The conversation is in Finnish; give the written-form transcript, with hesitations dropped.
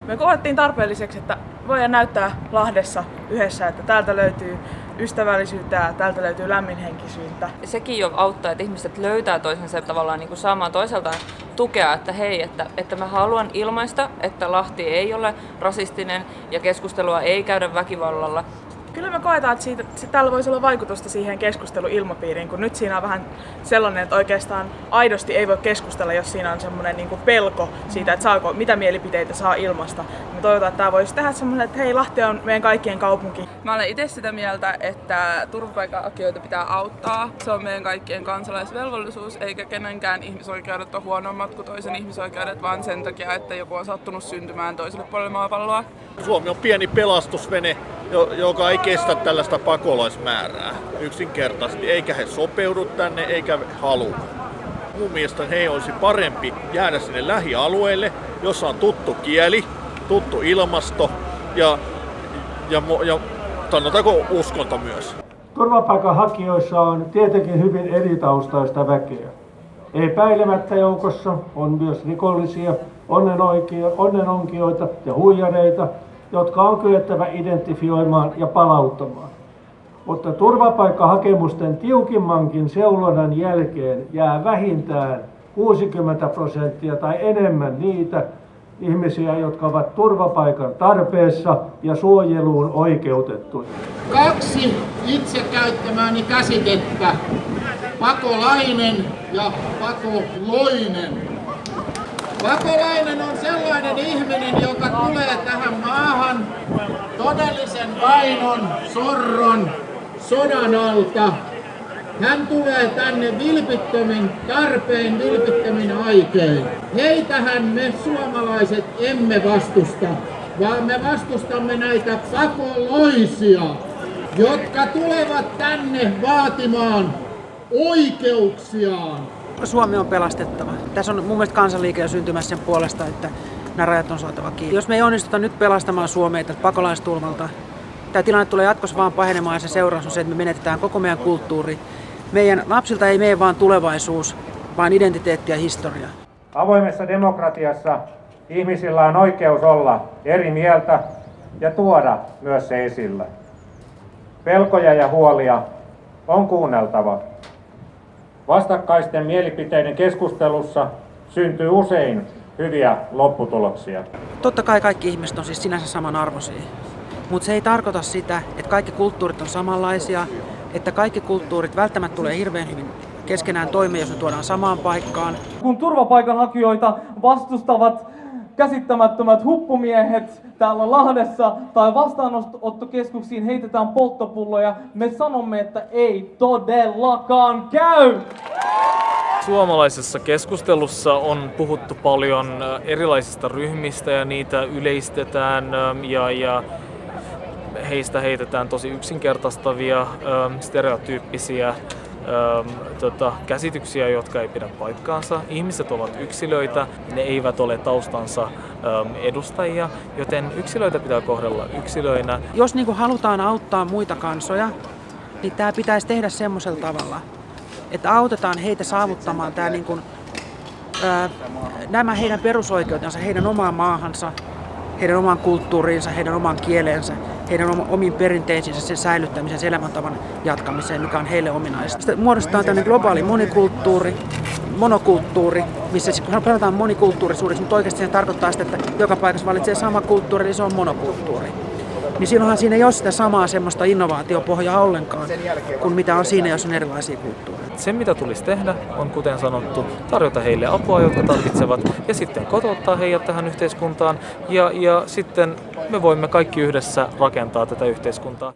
Me koettiin tarpeelliseksi, että voidaan näyttää Lahdessa yhdessä, että täältä löytyy ystävällisyyttä ja täältä löytyy lämminhenkisyyttä. Sekin jo auttaa, että ihmiset löytää toisensa tavallaan niin kuin saamaan toiseltaan tukea, että hei, että mä haluan ilmaista, että Lahti ei ole rasistinen ja keskustelua ei käydä väkivallalla. Kyllä me koetaan, että tällä voisi olla vaikutusta siihen keskusteluilmapiiriin, kun nyt siinä on vähän sellainen, että oikeastaan aidosti ei voi keskustella, jos siinä on semmoinen niin kuin pelko siitä, että mitä mielipiteitä saa ilmasta. Me toivotaan, että tämä voisi tehdä semmoinen, että hei, Lahti on meidän kaikkien kaupunki. Mä olen itse sitä mieltä, että turvapaikanhakijoita pitää auttaa. Se on meidän kaikkien kansalaisvelvollisuus, eikä kenenkään ihmisoikeudet ole huonommat kuin toisen ihmisoikeudet, vaan sen takia, että joku on sattunut syntymään toiselle puolelle maapalloa. Suomi on pieni pelastusvene, joka ei kestä tällaista pakolaismäärää yksinkertaisesti, eikä he sopeudu tänne, eikä halua. Mun mielestä he olisi parempi jäädä sinne lähialueelle, jossa on tuttu kieli, tuttu ilmasto ja sanotaanko uskonto myös. Turvapaikanhakijoissa on tietenkin hyvin eri taustaista väkeä. Epäilemättä joukossa on myös rikollisia, onnenonkijoita ja huijareita, jotka on kyettävä identifioimaan ja palauttamaan. Mutta turvapaikkahakemusten tiukimmankin seulonnan jälkeen jää vähintään 60% tai enemmän niitä ihmisiä, jotka ovat turvapaikan tarpeessa ja suojeluun oikeutettuja. 2 itse käyttämääni käsitettä, pakolainen ja pakoloinen. Pakolainen on sellainen ihminen, joka tulee tähän maahan todellisen vainon, sorron, sodan alta. Hän tulee tänne vilpittömin tarpein, vilpittömin aikein. Heitähän me suomalaiset emme vastusta, vaan me vastustamme näitä pakolaisia, jotka tulevat tänne vaatimaan oikeuksiaan. Suomi on pelastettava. Tässä on mun mielestä kansanliike jo syntymässä sen puolesta, että nämä rajat on saatava kiinni. Jos me ei onnistuta nyt pelastamaan Suomea tältä pakolaistulvalta, tämä tilanne tulee jatkossa vaan pahenemaan ja se seuraus on se, että me menetetään koko meidän kulttuuri. Meidän lapsilta ei mene vaan tulevaisuus, vaan identiteetti ja historia. Avoimessa demokratiassa ihmisillä on oikeus olla eri mieltä ja tuoda myös se esille. Pelkoja ja huolia on kuunneltava. Vastakkaisten mielipiteiden keskustelussa syntyy usein hyviä lopputuloksia. Totta kai kaikki ihmiset on siis sinänsä samanarvoisia, mutta se ei tarkoita sitä, että kaikki kulttuurit on samanlaisia, että kaikki kulttuurit välttämättä tulee hirveän hyvin keskenään toimeen, jos ne tuodaan samaan paikkaan. Kun turvapaikanhakijoita vastustavat käsittämättömät huppumiehet täällä Lahdessa tai vastaanottokeskuksiin heitetään polttopulloja, me sanomme, että ei todellakaan käy! Suomalaisessa keskustelussa on puhuttu paljon erilaisista ryhmistä ja niitä yleistetään ja heistä heitetään tosi yksinkertaistavia, stereotyyppisiä käsityksiä, jotka ei pidä paikkaansa. Ihmiset ovat yksilöitä, ne eivät ole taustansa edustajia, joten yksilöitä pitää kohdella yksilöinä. Jos halutaan auttaa muita kansoja, niin tämä pitäisi tehdä semmoisella tavalla, että autetaan heitä saavuttamaan nämä heidän perusoikeutensa, heidän omaan maahansa, heidän omaan kulttuuriinsa, heidän omaan kieleensä, heidän omiin perinteisiinsä, sen säilyttämiseen, sen elämäntavan jatkamiseen, mikä on heille ominaista. Sitten muodostetaan tämmöinen globaali monokulttuuri, missä siis, kun pelataan monikulttuurisuudessa, mutta oikeasti se tarkoittaa sitä, että joka paikassa valitsee sama kulttuuri, eli se on monokulttuuri. Niin silloinhan siinä ei ole sitä samaa semmoista innovaatiopohjaa ollenkaan, kuin mitä on siinä, jos on erilaisia kulttuureja. Se, mitä tulisi tehdä, on kuten sanottu, tarjota heille apua, jotka tarvitsevat, ja sitten kotouttaa heidät tähän yhteiskuntaan, ja sitten me voimme kaikki yhdessä rakentaa tätä yhteiskuntaa.